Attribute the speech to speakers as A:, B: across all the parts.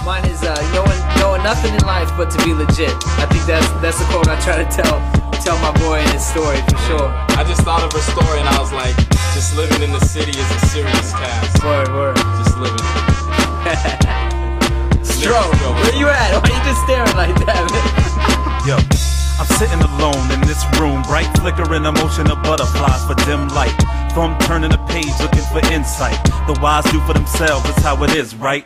A: Mine is knowing nothing in life but to be legit. I think that's the quote I try to tell my boy in his story for sure.
B: I just thought of her story and I was like, just living in the city is a serious task.
A: Word.
B: Just living.
A: Stro, where you at? Why you just staring like that, man?
C: Yo, I'm sitting alone in this room, bright flickering emotion of butterflies for dim light. Thumb turning a page looking for insight. The wise do for themselves, that's how it is, right?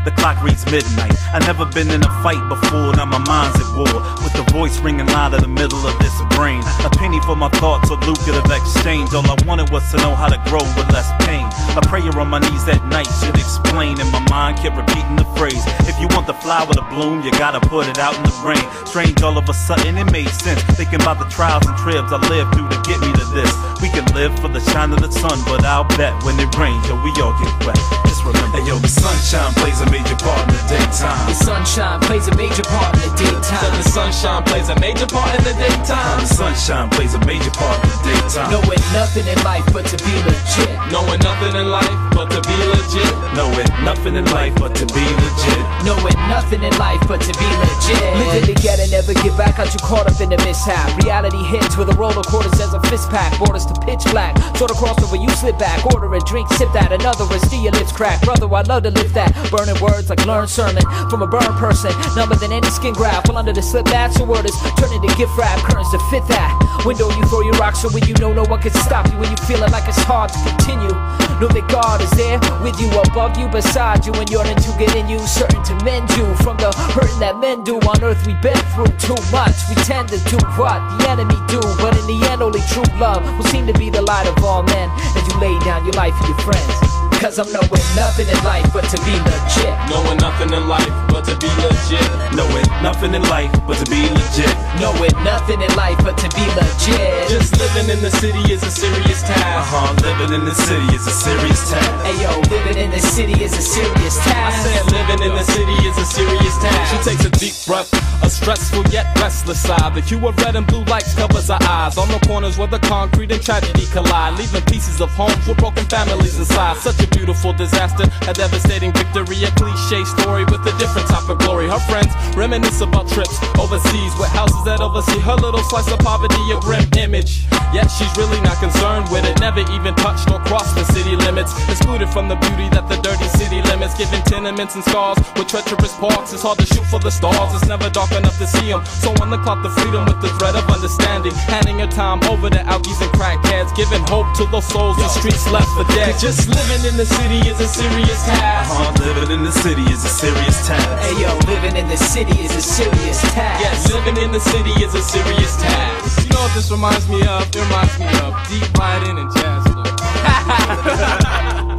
C: The clock reads midnight. I never been in a fight before, now my mind's at war, with the voice ringing loud in the middle of this brain. A penny for my thoughts, a lucrative exchange. All I wanted was to know how to grow with less pain. A prayer on my knees at night should explain, and my mind kept repeating the phrase, if you want the flower to bloom, you gotta put it out in the rain. Strange, all of a sudden it made sense, thinking about the trials and tribs I lived through to get me to this. We can live for the shine of the sun, but I'll bet when it rains, yo, we all get wet. Just remember, hey, yo, the sunshine plays a major part in the daytime.
A: The sunshine plays a major part in the daytime.
B: So the sunshine plays a major part in the daytime.
C: The sunshine plays a major part in the daytime.
A: Knowing nothing in life but to be legit.
B: Knowing nothing in life but to be legit.
C: Knowing nothing in life but to be legit.
A: Knowing nothing in life but to be legit. Living together, never get back, got you caught up in the mishap. Reality hits with a roller quarter as a fist pack. Borders to pitch black, sort of crossover, you slip back. Order a drink, sip that, another one, see your lips crack. Brother, I love to lift that. Burning words like learned sermon from a burned person, number than any skin graft. While under the slip match, the word is turning to gift wrap. Currents to fit that window, you throw your rocks so when you know no one can stop you. When you feeling like it's hard to continue, know that God is there with you, above you, beside you, and yearning to get in you, certain to mend you from the hurting that men do. On earth we've been through too much, we tend to do what the enemy do, but in the end only true love will seem to be the light of all men as you lay down your life for your friends. Cause I'm knowing nothing in life but to be legit.
B: Knowing nothing in life but to be legit.
C: Knowing nothing in life but to be legit.
A: Knowing nothing in life but to be legit.
B: Just living in the city is a serious task.
C: Living in the city is a serious task.
A: Hey yo, living in the city is a serious task.
B: I said living in the city is a serious task. She takes a deep breath, a stressful yet restless sigh. The hue of red and blue lights covers her eyes. On the corners where the concrete and tragedy collide, leaving pieces of homes with broken families inside. Such a beautiful disaster, a devastating victory, a cliche story with a different type of glory. Her friends reminisce about trips overseas with houses that oversee her little slice of poverty, a grim image. Yet she's really not concerned with it, never even touched or crossed the city limits. Excluded from the beauty that the dirty city limits, given tenements and scars with treacherous parks. It's hard to shoot for the stars, it's never dark enough to see them. So on the clock, the freedom with the thread of understanding, handing her time over to alkies and crackheads, giving hope to those souls the streets left for dead. Just living in the city is a serious task.
C: Living in the city is a serious task.
A: Hey yo, living in the city is a serious task.
B: Yes, living in the city is a serious task. You know what this reminds me of? It reminds me of deep riding and jazz loops.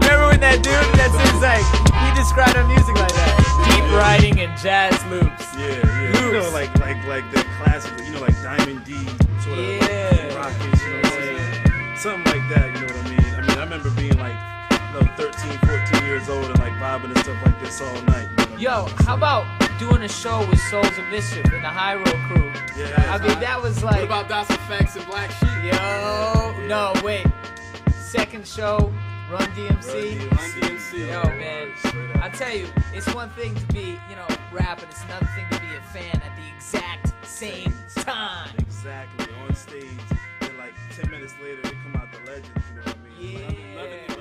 A: Remember when that dude that sings like, he described our music like that? Deep riding and jazz loops.
C: Yeah. You know, like the classic, you know, like Diamond D, sort of like rockish, you know what I'm saying? Something like that, you know what I mean? I remember being like, 13, 14 years old and like vibing and stuff like this all night. You know?
A: Yo, how about doing a show with Souls of Mischief and the High Road crew?
C: Yeah.
A: I mean, that was like...
B: What about Das Effects and Black Sheep?
A: Yo, no, wait. Second show, Run DMC.
B: Run DMC.
A: Yo, man, I tell you, it's one thing to be, rapping. It's another thing to be a fan at the exact same time.
C: Exactly, on stage. And like 10 minutes later, they come out the legends, you know what I mean?
A: Yeah.